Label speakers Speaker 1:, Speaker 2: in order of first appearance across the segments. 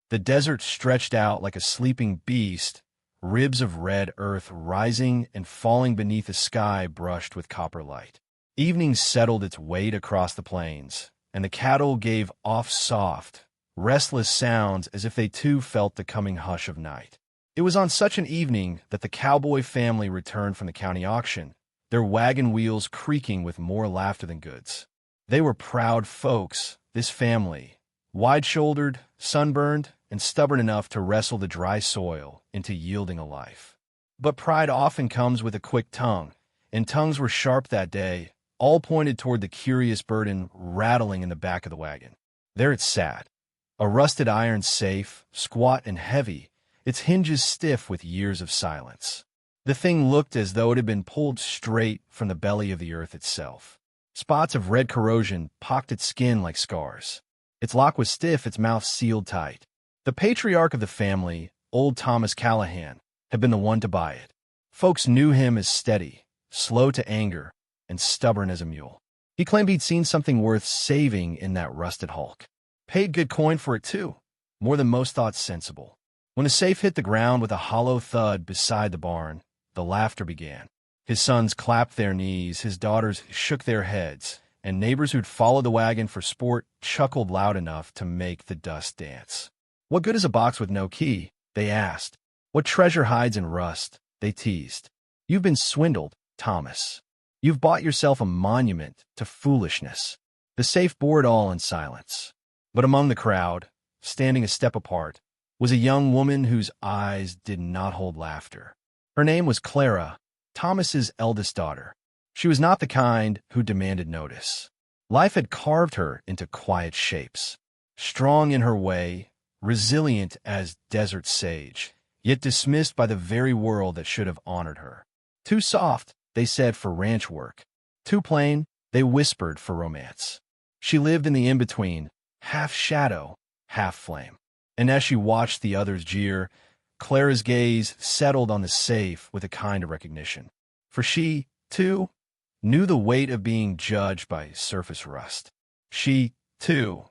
Speaker 1: The desert stretched out like a sleeping beast, ribs of red earth rising and falling beneath a sky brushed with copper light. Evening settled its weight across the plains, and the cattle gave off soft, restless sounds as if they too felt the coming hush of night. It was on such an evening that the Cowboy family returned from the county auction, their wagon wheels creaking with more laughter than goods. They were proud folks, this family, wide-shouldered, sunburned, and stubborn enough to wrestle the dry soil into yielding a life. But pride often comes with a quick tongue, and tongues were sharp that day, all pointed toward the curious burden rattling in the back of the wagon. There it sat, a rusted iron safe, squat and heavy, its hinges stiff with years of silence. The thing looked as though it had been pulled straight from the belly of the earth itself. Spots of red corrosion pocked its skin like scars. Its lock was stiff, its mouth sealed tight. The patriarch of the family, old Thomas Callahan, had been the one to buy it. Folks knew him as steady, slow to anger, and stubborn as a mule. He claimed he'd seen something worth saving in that rusted hulk. Paid good coin for it, too, more than most thought sensible. When the safe hit the ground with a hollow thud beside the barn, the laughter began. His sons clapped their knees, his daughters shook their heads, and neighbors who'd followed the wagon for sport chuckled loud enough to make the dust dance. What good is a box with no key? They asked. What treasure hides in rust? They teased. You've been swindled, Thomas. You've bought yourself a monument to foolishness. The safe bore it all in silence. But among the crowd, standing a step apart, was a young woman whose eyes did not hold laughter. Her name was Clara, Thomas's eldest daughter. She was not the kind who demanded notice. Life had carved her into quiet shapes, strong in her way, resilient as desert sage, yet dismissed by the very world that should have honored her. Too soft, they said, for ranch work. Too plain, they whispered, for romance. She lived in the in-between, half shadow, half flame. And as she watched the others jeer, Clara's gaze settled on the safe with a kind of recognition. For she, too, knew the weight of being judged by surface rust. She, too,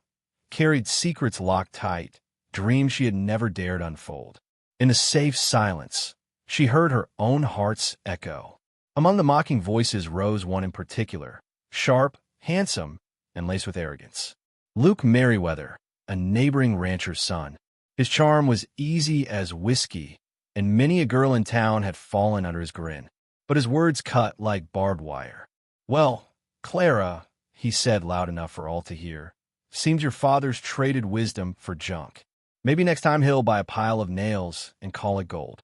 Speaker 1: carried secrets locked tight, dreams she had never dared unfold. In the safe silence, she heard her own heart's echo. Among the mocking voices rose one in particular, sharp, handsome, and laced with arrogance. Luke Merriweather, a neighboring rancher's son. His charm was easy as whiskey, and many a girl in town had fallen under his grin. But his words cut like barbed wire. Well, Clara, he said loud enough for all to hear, seems your father's traded wisdom for junk. Maybe next time he'll buy a pile of nails and call it gold.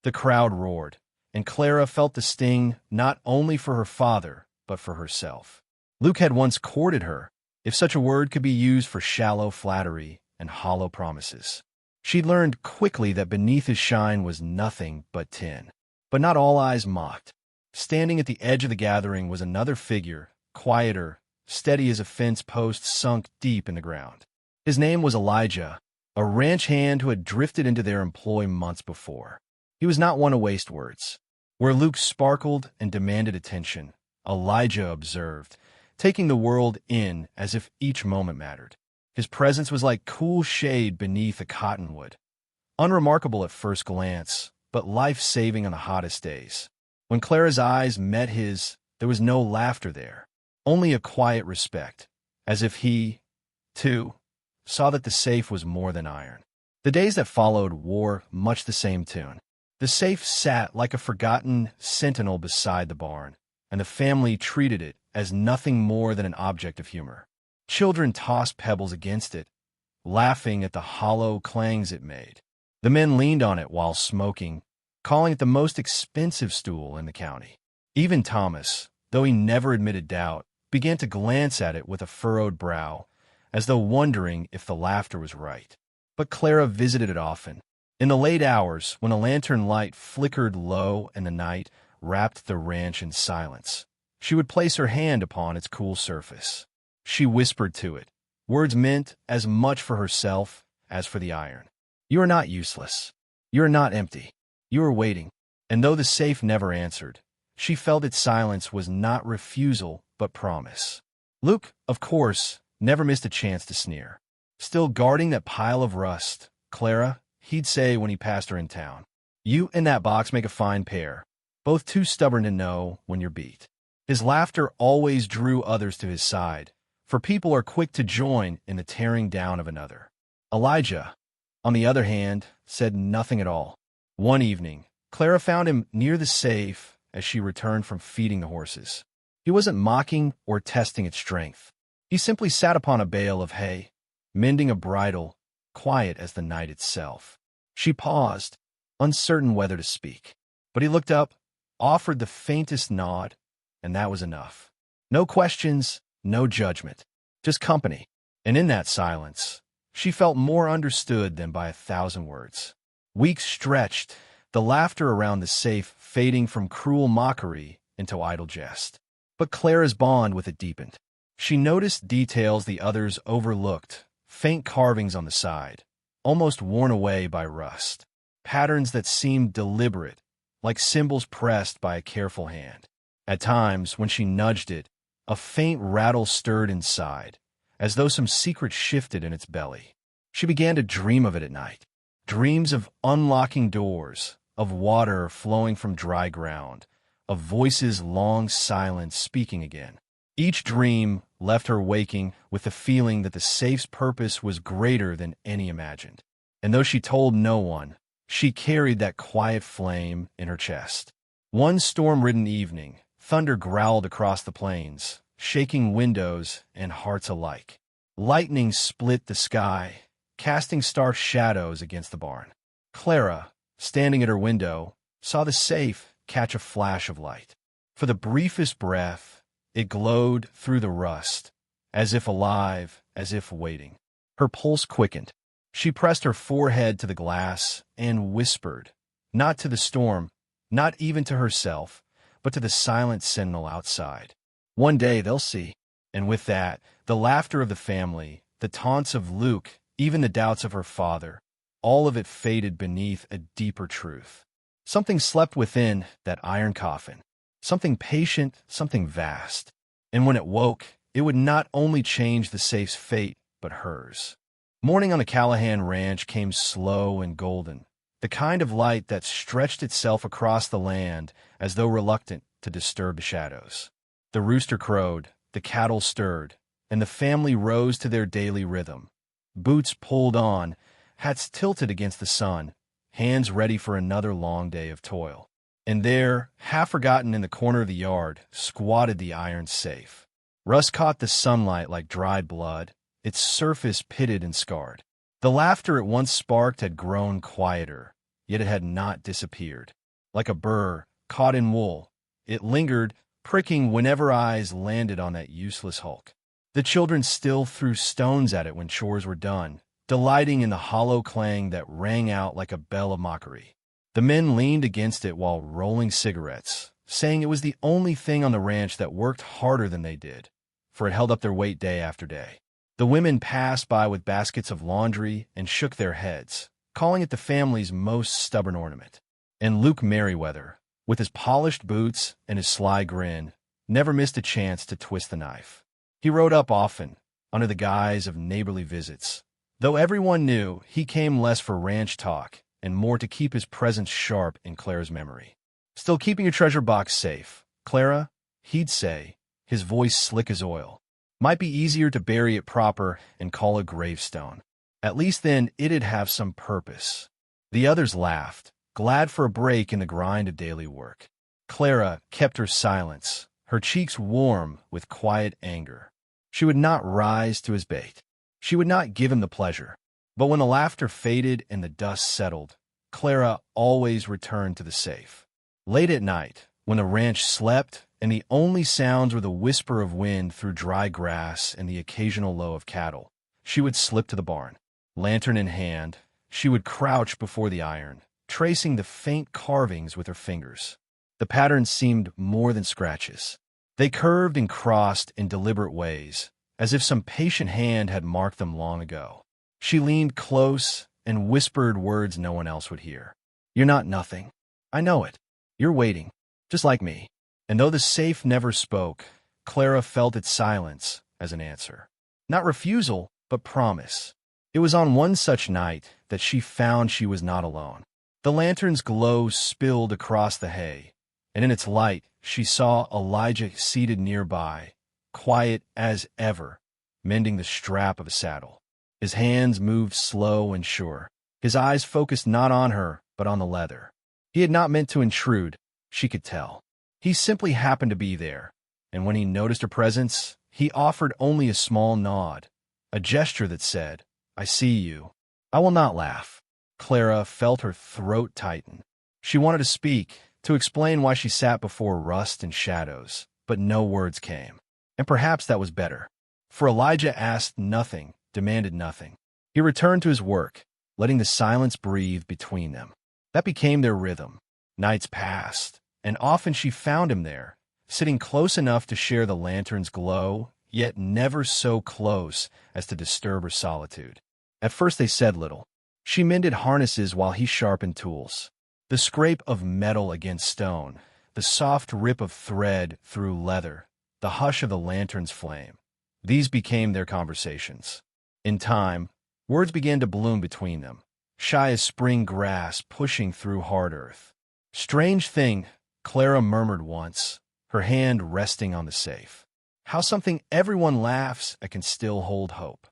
Speaker 1: The crowd roared, and Clara felt the sting not only for her father, but for herself. Luke had once courted her, if such a word could be used for shallow flattery and hollow promises. She'd learned quickly that beneath his shine was nothing but tin. But not all eyes mocked. Standing at the edge of the gathering was another figure, quieter, steady as a fence post sunk deep in the ground. His name was Elijah, a ranch hand who had drifted into their employ months before. He was not one to waste words. Where Luke sparkled and demanded attention, Elijah observed, taking the world in as if each moment mattered. His presence was like cool shade beneath a cottonwood, unremarkable at first glance, but life-saving on the hottest days. When Clara's eyes met his, there was no laughter there, only a quiet respect, as if he, too, saw that the safe was more than iron. The days that followed wore much the same tune. The safe sat like a forgotten sentinel beside the barn, and the family treated it as nothing more than an object of humor. Children tossed pebbles against it, laughing at the hollow clangs it made. The men leaned on it while smoking, calling it the most expensive stool in the county. Even Thomas, though he never admitted doubt, began to glance at it with a furrowed brow, as though wondering if the laughter was right. But Clara visited it often. In the late hours, when a lantern light flickered low and the night wrapped the ranch in silence, she would place her hand upon its cool surface. She whispered to it, words meant as much for herself as for the iron. You are not useless. You are not empty. You are waiting. And though the safe never answered, she felt its silence was not refusal but promise. Luke, of course, never missed a chance to sneer. Still guarding that pile of rust, Clara, he'd say when he passed her in town. You and that box make a fine pair, both too stubborn to know when you're beat. His laughter always drew others to his side, for people are quick to join in the tearing down of another. Elijah, on the other hand, said nothing at all. One evening, Clara found him near the safe as she returned from feeding the horses. He wasn't mocking or testing its strength. He simply sat upon a bale of hay, mending a bridle, quiet as the night itself. She paused, uncertain whether to speak. But he looked up, offered the faintest nod, and that was enough. No questions, no judgment, just company. And in that silence, she felt more understood than by 1,000 words. Weeks stretched, the laughter around the safe fading from cruel mockery into idle jest. But Clara's bond with it deepened. She noticed details the others overlooked, faint carvings on the side, almost worn away by rust, patterns that seemed deliberate, like symbols pressed by a careful hand. At times, when she nudged it, a faint rattle stirred inside, as though some secret shifted in its belly. She began to dream of it at night, dreams of unlocking doors, of water flowing from dry ground, of voices long silent speaking again. Each dream left her waking with the feeling that the safe's purpose was greater than any imagined. And though she told no one, she carried that quiet flame in her chest. One storm-ridden evening, thunder growled across the plains, shaking windows and hearts alike. Lightning split the sky, casting stark shadows against the barn. Clara, standing at her window, saw the safe catch a flash of light. For the briefest breath, it glowed through the rust, as if alive, as if waiting. Her pulse quickened. She pressed her forehead to the glass and whispered, not to the storm, not even to herself, but to the silent sentinel outside. One day they'll see. And with that, the laughter of the family, the taunts of Luke, even the doubts of her father, all of it faded beneath a deeper truth. Something slept within that iron coffin. Something patient, something vast. And when it woke, it would not only change the safe's fate, but hers. Morning on the Callahan ranch came slow and golden, the kind of light that stretched itself across the land as though reluctant to disturb the shadows. The rooster crowed, the cattle stirred, and the family rose to their daily rhythm. Boots pulled on, hats tilted against the sun, hands ready for another long day of toil. And there, half forgotten in the corner of the yard, squatted the iron safe. Rust caught the sunlight like dried blood, its surface pitted and scarred. The laughter it once sparked had grown quieter, yet it had not disappeared. Like a burr caught in wool, it lingered, pricking whenever eyes landed on that useless hulk. The children still threw stones at it when chores were done, delighting in the hollow clang that rang out like a bell of mockery. The men leaned against it while rolling cigarettes, saying it was the only thing on the ranch that worked harder than they did, for it held up their weight day after day. The women passed by with baskets of laundry and shook their heads, calling it the family's most stubborn ornament. And Luke Merriweather, with his polished boots and his sly grin, never missed a chance to twist the knife. He rode up often, under the guise of neighborly visits, though everyone knew he came less for ranch talk and more to keep his presence sharp in Clara's memory. Still keeping your treasure box safe, Clara, he'd say, his voice slick as oil. Might be easier to bury it proper and call a gravestone. At least then it'd have some purpose. The others laughed, glad for a break in the grind of daily work. Clara kept her silence, her cheeks warm with quiet anger. She would not rise to his bait. She would not give him the pleasure. But when the laughter faded and the dust settled, Clara always returned to the safe. Late at night, when the ranch slept and the only sounds were the whisper of wind through dry grass and the occasional low of cattle, she would slip to the barn. Lantern in hand, she would crouch before the iron, tracing the faint carvings with her fingers. The patterns seemed more than scratches. They curved and crossed in deliberate ways, as if some patient hand had marked them long ago. She leaned close and whispered words no one else would hear. You're not nothing. I know it. You're waiting, just like me. And though the safe never spoke, Clara felt its silence as an answer. Not refusal, but promise. It was on one such night that she found she was not alone. The lantern's glow spilled across the hay, and in its light she saw Elijah seated nearby, quiet as ever, mending the strap of a saddle. His hands moved slow and sure, his eyes focused not on her, but on the leather. He had not meant to intrude, she could tell. He simply happened to be there, and when he noticed her presence, he offered only a small nod, a gesture that said, "I see you. I will not laugh." Clara felt her throat tighten. She wanted to speak, to explain why she sat before rust and shadows, but no words came. And perhaps that was better, for Elijah asked nothing, demanded nothing. He returned to his work, letting the silence breathe between them. That became their rhythm. Nights passed, and often she found him there, sitting close enough to share the lantern's glow, yet never so close as to disturb her solitude. At first they said little. She mended harnesses while he sharpened tools. The scrape of metal against stone, the soft rip of thread through leather, the hush of the lantern's flame. These became their conversations. In time, words began to bloom between them, shy as spring grass pushing through hard earth. "Strange thing," Clara murmured once, her hand resting on the safe. "How something everyone laughs at can still hold hope."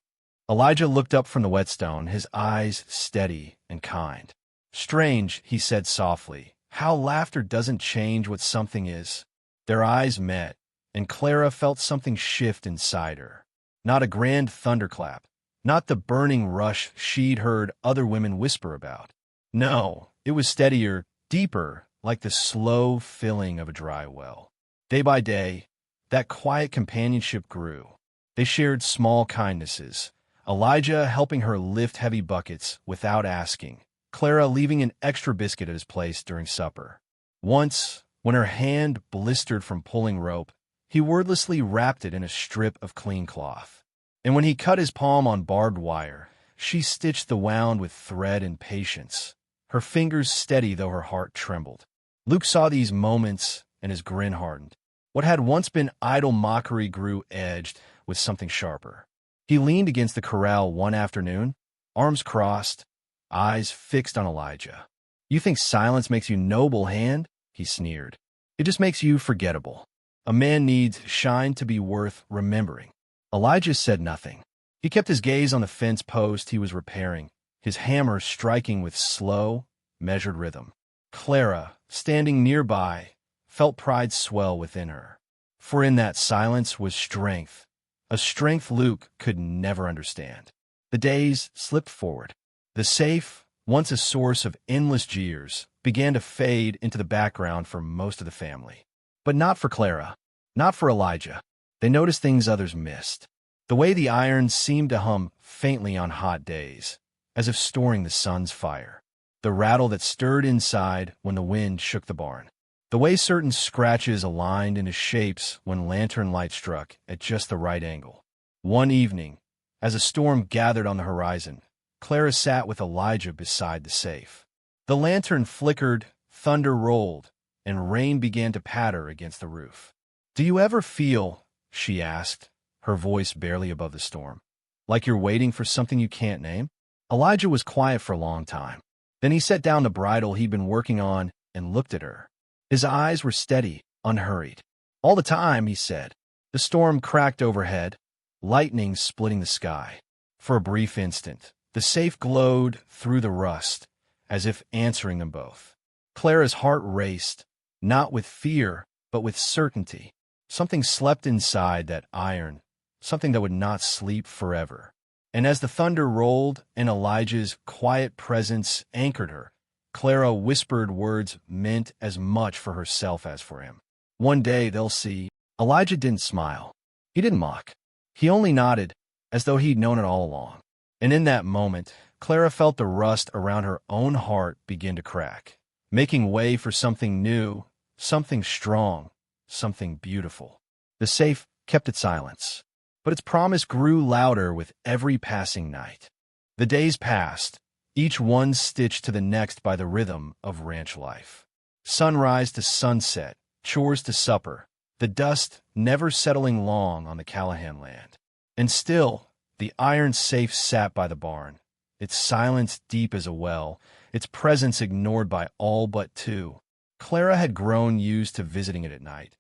Speaker 1: Elijah looked up from the whetstone, his eyes steady and kind. "Strange," he said softly, "how laughter doesn't change what something is." Their eyes met, and Clara felt something shift inside her. Not a grand thunderclap, not the burning rush she'd heard other women whisper about. No, it was steadier, deeper, like the slow filling of a dry well. Day by day, that quiet companionship grew. They shared small kindnesses, Elijah helping her lift heavy buckets without asking, Clara leaving an extra biscuit at his place during supper. Once, when her hand blistered from pulling rope, he wordlessly wrapped it in a strip of clean cloth. And when he cut his palm on barbed wire, she stitched the wound with thread and patience, her fingers steady though her heart trembled. Luke saw these moments, and his grin hardened. What had once been idle mockery grew edged with something sharper. He leaned against the corral one afternoon, arms crossed, eyes fixed on Elijah. "You think silence makes you noble, Hand?" he sneered. "It just makes you forgettable. A man needs shine to be worth remembering." Elijah said nothing. He kept his gaze on the fence post he was repairing, his hammer striking with slow, measured rhythm. Clara, standing nearby, felt pride swell within her. For in that silence was strength, a strength Luke could never understand. The days slipped forward. The safe, once a source of endless jeers, began to fade into the background for most of the family. But not for Clara, not for Elijah. They noticed things others missed. The way the iron seemed to hum faintly on hot days, as if storing the sun's fire. The rattle that stirred inside when the wind shook the barn. The way certain scratches aligned into shapes when lantern light struck at just the right angle. One evening, as a storm gathered on the horizon, Clara sat with Elijah beside the safe. The lantern flickered, thunder rolled, and rain began to patter against the roof. "Do you ever feel," she asked, her voice barely above the storm, "like you're waiting for something you can't name?" Elijah was quiet for a long time. Then he set down the bridle he'd been working on and looked at her. His eyes were steady, unhurried. "All the time," he said. The storm cracked overhead, lightning splitting the sky. For a brief instant, the safe glowed through the rust, as if answering them both. Clara's heart raced, not with fear, but with certainty. Something slept inside that iron, something that would not sleep forever. And as the thunder rolled and Elijah's quiet presence anchored her, Clara whispered words meant as much for herself as for him. "One day they'll see." Elijah didn't smile. He didn't mock. He only nodded, as though he'd known it all along. And in that moment, Clara felt the rust around her own heart begin to crack, making way for something new, something strong, something beautiful. The safe kept its silence, but its promise grew louder with every passing night. The days passed, each one stitched to the next by the rhythm of ranch life. Sunrise to sunset, chores to supper, the dust never settling long on the Callahan land. And still, The iron safe sat by the barn, its silence deep as a well, its presence ignored by all but two. Clara had grown used to visiting it at night.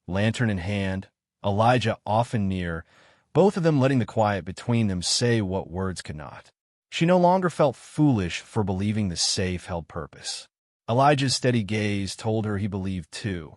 Speaker 1: Lantern in hand, Elijah often near, both of them letting the quiet between them say what words could not. She no longer felt foolish for believing the safe held purpose. Elijah's steady gaze told her he believed too.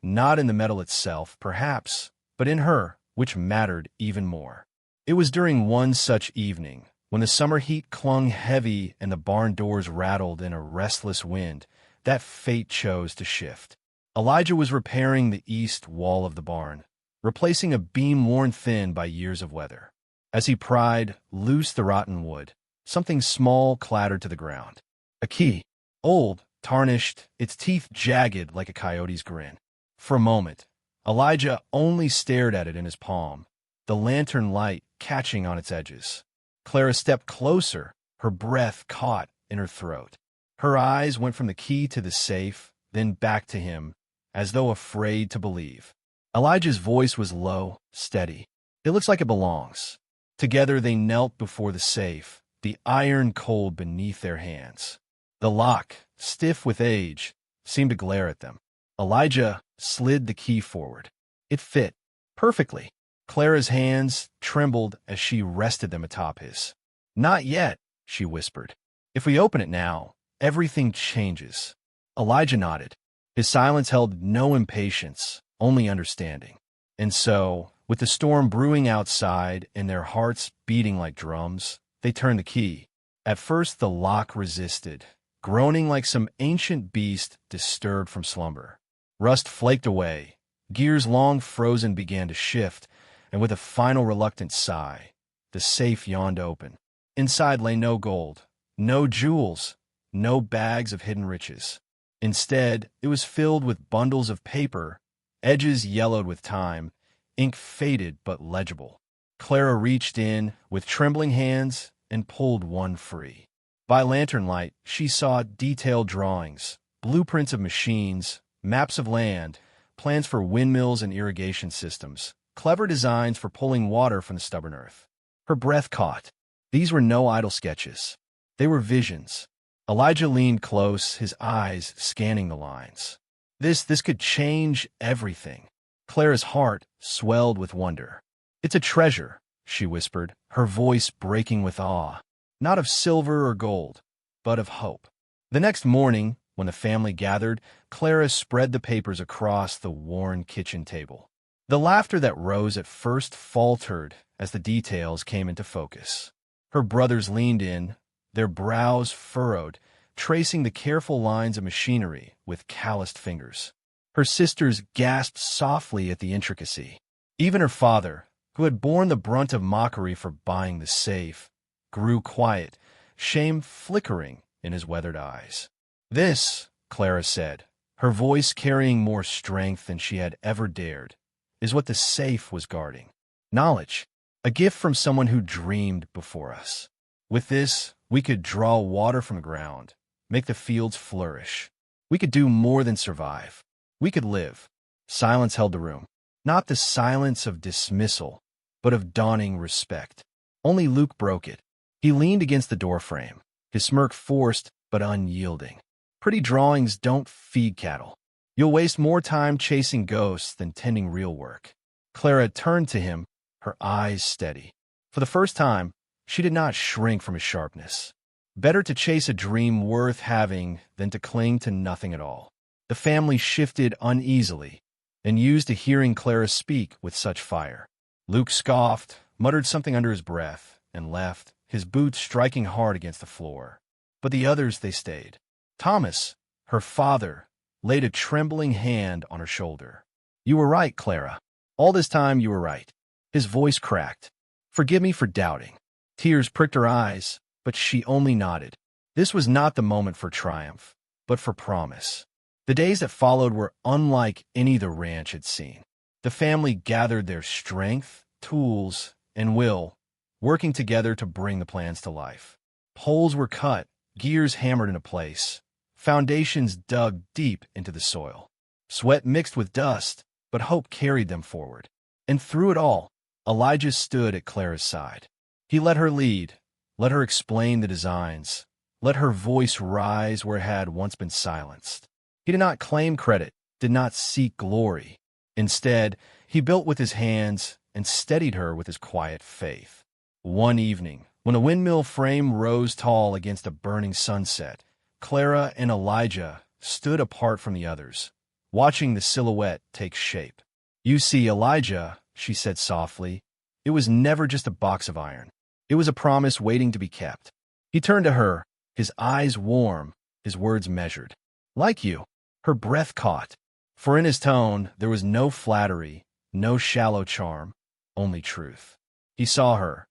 Speaker 1: Not in the metal itself, perhaps, but in her, which mattered even more. It was during one such evening, when the summer heat clung heavy and the barn doors rattled in a restless wind, that fate chose to shift. Elijah was repairing the east wall of the barn, replacing a beam worn thin by years of weather. As he pried loose the rotten wood, something small clattered to the ground. A key, old, tarnished, its teeth jagged like a coyote's grin. For a moment, Elijah only stared at it in his palm, the lantern light catching on its edges. Clara stepped closer, her breath caught in her throat. Her eyes went from the key to the safe, then back to him, as though afraid to believe. Elijah's voice was low, steady. "It looks like it belongs." Together they knelt before the safe, the iron cold beneath their hands. The lock, stiff with age, seemed to glare at them. Elijah slid the key forward. It fit perfectly. Clara's hands trembled as she rested them atop his. "Not yet," she whispered. "If we open it now, everything changes." Elijah nodded. His silence held no impatience, only understanding. And so, with the storm brewing outside and their hearts beating like drums, they turned the key. At first the lock resisted, groaning like some ancient beast disturbed from slumber. Rust flaked away. Gears long frozen began to shift, and with a final reluctant sigh, the safe yawned open. Inside lay no gold, no jewels, no bags of hidden riches. Instead, it was filled with bundles of paper, edges yellowed with time, ink faded but legible. Clara reached in with trembling hands and pulled one free. By lantern light, she saw detailed drawings, blueprints of machines, maps of land, plans for windmills and irrigation systems, clever designs for pulling water from the stubborn earth. Her breath caught. These were no idle sketches. They were visions. Elijah leaned close, his eyes scanning the lines. This could change everything. Clara's heart swelled with wonder. "It's a treasure," she whispered, her voice breaking with awe. Not of silver or gold, but of hope. The next morning, when the family gathered, Clara spread the papers across the worn kitchen table. The laughter that rose at first faltered as the details came into focus. Her brothers leaned in, their brows furrowed, tracing the careful lines of machinery with calloused fingers. Her sisters gasped softly at the intricacy. Even her father, who had borne the brunt of mockery for buying the safe, grew quiet, shame flickering in his weathered eyes. "This," Clara said, her voice carrying more strength than she had ever dared, "is what the safe was guarding. Knowledge, a gift from someone who dreamed before us. With this, we could draw water from the ground, make the fields flourish. We could do more than survive. We could live." Silence held the room. Not the silence of dismissal, but of dawning respect. Only Luke broke it. He leaned against the doorframe, his smirk forced but unyielding. "Pretty drawings don't feed cattle. You'll waste more time chasing ghosts than tending real work." Clara turned to him, her eyes steady. For the first time, she did not shrink from his sharpness. Better to chase a dream worth having than to cling to nothing at all. The family shifted uneasily, and used to hearing Clara speak with such fire. Luke scoffed, muttered something under his breath, and left, his boots striking hard against the floor. But the others, they stayed. Thomas, her father, laid a trembling hand on her shoulder. "You were right, Clara. All this time you were right." His voice cracked. "Forgive me for doubting." Tears pricked her eyes, but she only nodded. This was not the moment for triumph, but for promise. The days that followed were unlike any the ranch had seen. The family gathered their strength, tools, and will, working together to bring the plans to life. Poles were cut, gears hammered into place, foundations dug deep into the soil. Sweat mixed with dust, but hope carried them forward. And through it all, Elijah stood at Clara's side. He let her lead, let her explain the designs, let her voice rise where it had once been silenced. He did not claim credit, did not seek glory. Instead, he built with his hands and steadied her with his quiet faith. One evening, when a windmill frame rose tall against a burning sunset, Clara and Elijah stood apart from the others, watching the silhouette take shape. "You see, Elijah," she said softly, "it was never just a box of iron. It was a promise waiting to be kept." He turned to her, his eyes warm, his words measured. "Like you." Her breath caught, for in his tone there was no flattery, no shallow charm, only truth. He saw her,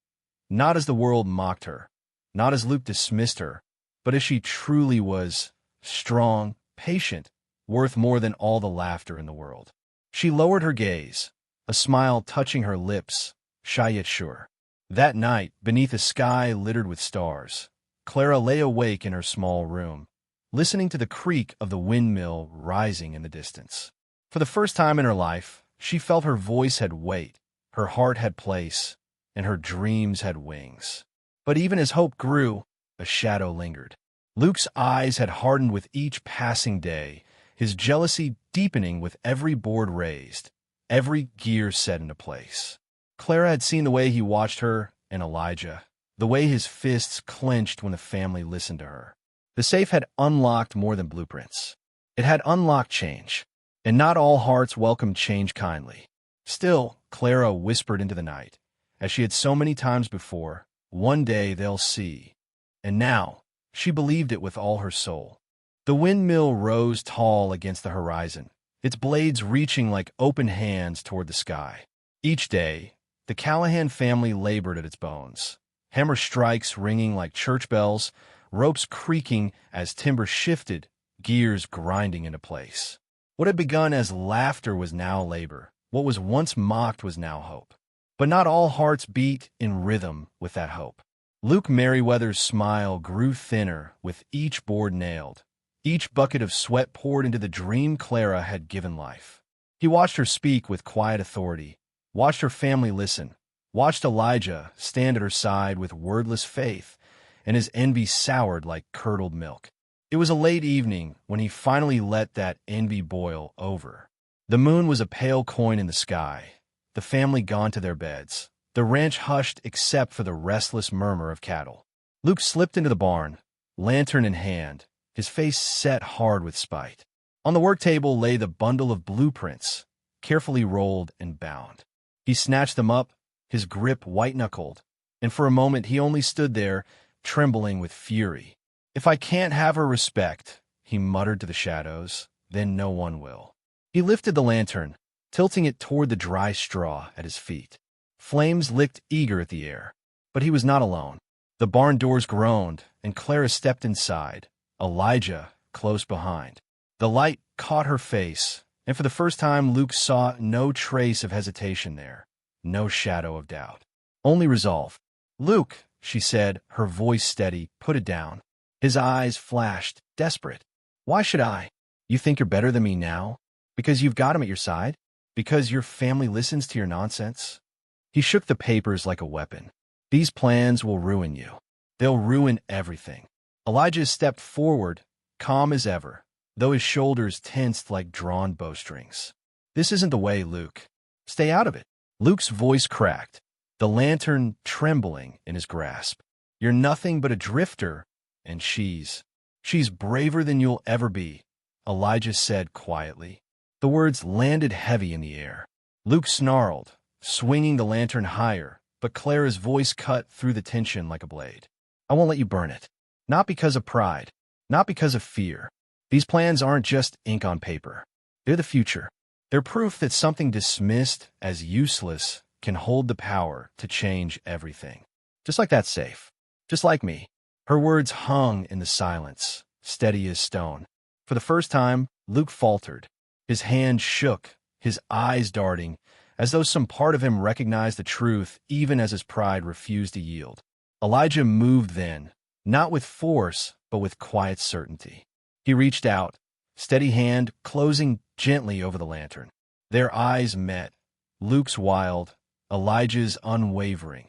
Speaker 1: not as the world mocked her, not as Luke dismissed her, but as she truly was, strong, patient, worth more than all the laughter in the world. She lowered her gaze, a smile touching her lips, shy yet sure. That night, beneath a sky littered with stars, Clara lay awake in her small room, listening to the creak of the windmill rising in the distance. For the first time in her life, she felt her voice had weight, her heart had place, and her dreams had wings. But even as hope grew, a shadow lingered. Luke's eyes had hardened with each passing day, his jealousy deepening with every board raised, every gear set into place. Clara had seen the way he watched her and Elijah, the way his fists clenched when the family listened to her. The safe had unlocked more than blueprints. It had unlocked change, and not all hearts welcomed change kindly. Still, Clara whispered into the night, as she had so many times before, "One day they'll see." And now, she believed it with all her soul. The windmill rose tall against the horizon, its blades reaching like open hands toward the sky. Each day, the Callahan family labored at its bones, hammer strikes ringing like church bells, ropes creaking as timber shifted, gears grinding into place. What had begun as laughter was now labor. What was once mocked was now hope. But not all hearts beat in rhythm with that hope. Luke Merriweather's smile grew thinner with each board nailed, each bucket of sweat poured into the dream Clara had given life. He watched her speak with quiet authority, watched her family listen, watched Elijah stand at her side with wordless faith, and his envy soured like curdled milk. It was a late evening when he finally let that envy boil over. The moon was a pale coin in the sky, the family gone to their beds, the ranch hushed except for the restless murmur of cattle. Luke slipped into the barn, lantern in hand, his face set hard with spite. On the work table lay the bundle of blueprints, carefully rolled and bound. He snatched them up, his grip white-knuckled, and for a moment he only stood there, trembling with fury. "If I can't have her respect," he muttered to the shadows, "then no one will." He lifted the lantern, tilting it toward the dry straw at his feet. Flames licked eager at the air, but he was not alone. The barn doors groaned, and Clara stepped inside, Elijah close behind. The light caught her face, and for the first time Luke saw no trace of hesitation there, no shadow of doubt. Only resolve. "Luke," she said, her voice steady, "put it down." His eyes flashed, desperate. "Why should I? You think you're better than me now? Because you've got him at your side? Because your family listens to your nonsense?" He shook the papers like a weapon. "These plans will ruin you. They'll ruin everything." Elijah stepped forward, calm as ever, though his shoulders tensed like drawn bowstrings. "This isn't the way, Luke. Stay out of it." Luke's voice cracked, the lantern trembling in his grasp. "You're nothing but a drifter, and she's braver than you'll ever be," Elijah said quietly. The words landed heavy in the air. Luke snarled, swinging the lantern higher, but Clara's voice cut through the tension like a blade. "I won't let you burn it. Not because of pride, not because of fear. These plans aren't just ink on paper. They're the future. They're proof that something dismissed as useless can hold the power to change everything. Just like that safe. Just like me." Her words hung in the silence, steady as stone. For the first time, Luke faltered. His hand shook, his eyes darting, as though some part of him recognized the truth even as his pride refused to yield. Elijah moved then, not with force, but with quiet certainty. He reached out, steady hand closing gently over the lantern. Their eyes met, Luke's wild, Elijah's unwavering.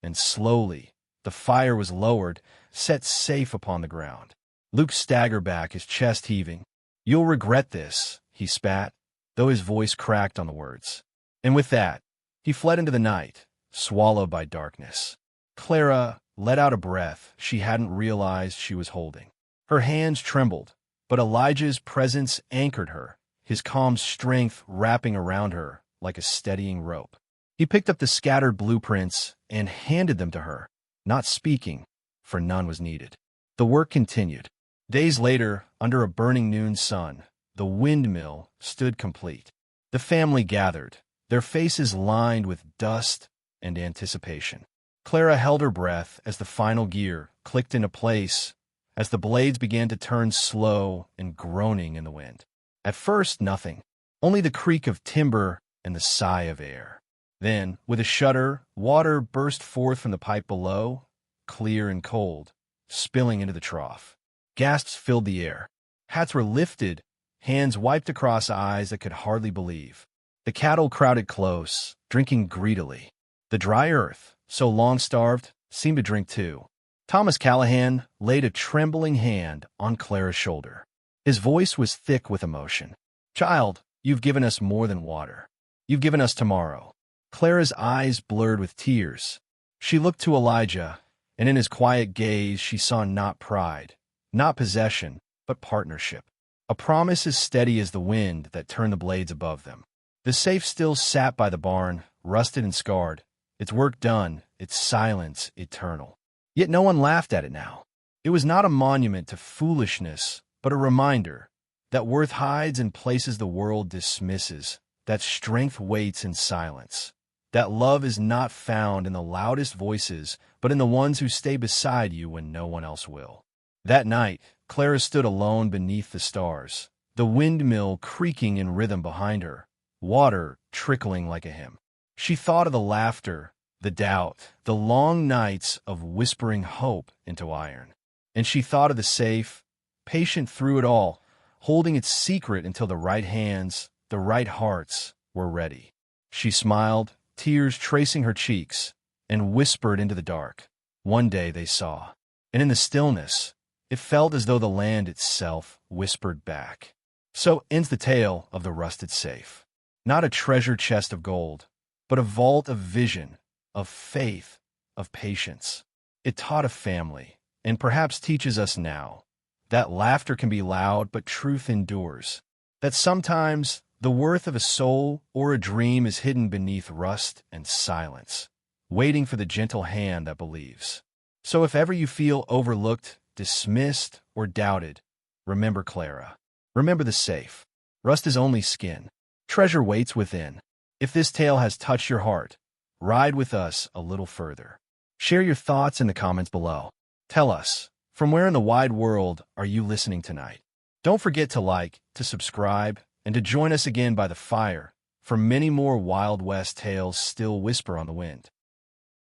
Speaker 1: and slowly the fire was lowered, set safe upon the ground. Luke staggered back, his chest heaving. "You'll regret this," he spat, though his voice cracked on the words. And with that, he fled into the night, swallowed by darkness. Clara let out a breath she hadn't realized she was holding. Her hands trembled, but Elijah's presence anchored her, his calm strength wrapping around her like a steadying rope. He picked up the scattered blueprints and handed them to her, not speaking, for none was needed. The work continued. Days later, under a burning noon sun, the windmill stood complete. The family gathered, their faces lined with dust and anticipation. Clara held her breath as the final gear clicked into place, as the blades began to turn slow and groaning in the wind. At first, nothing, only the creak of timber and the sigh of air. Then, with a shudder, water burst forth from the pipe below, clear and cold, spilling into the trough. Gasps filled the air. Hats were lifted, hands wiped across eyes that could hardly believe. The cattle crowded close, drinking greedily. The dry earth, so long starved, seemed to drink too. Thomas Callahan laid a trembling hand on Clara's shoulder. His voice was thick with emotion. "Child, you've given us more than water. You've given us tomorrow." Clara's eyes blurred with tears. She looked to Elijah, and in his quiet gaze she saw not pride, not possession, but partnership. A promise as steady as the wind that turned the blades above them. The safe still sat by the barn, rusted and scarred, its work done, its silence eternal. Yet no one laughed at it now. It was not a monument to foolishness, but a reminder that worth hides in places the world dismisses, that strength waits in silence, that love is not found in the loudest voices, but in the ones who stay beside you when no one else will. That night, Clara stood alone beneath the stars, the windmill creaking in rhythm behind her, water trickling like a hymn. She thought of the laughter, the doubt, the long nights of whispering hope into iron. And she thought of the safe, patient through it all, holding its secret until the right hands, the right hearts were ready. She smiled, tears tracing her cheeks, and whispered into the dark. One day they saw, and in the stillness, it felt as though the land itself whispered back. So ends the tale of the rusted safe. Not a treasure chest of gold, but a vault of vision, of faith, of patience. It taught a family, and perhaps teaches us now, that laughter can be loud, but truth endures. That sometimes the worth of a soul or a dream is hidden beneath rust and silence, waiting for the gentle hand that believes. So if ever you feel overlooked, dismissed, or doubted, remember Clara. Remember the safe. Rust is only skin. Treasure waits within. If this tale has touched your heart, ride with us a little further. Share your thoughts in the comments below. Tell us, from where in the wide world are you listening tonight? Don't forget to like, to subscribe, and to join us again by the fire for many more Wild West tales still whisper on the wind.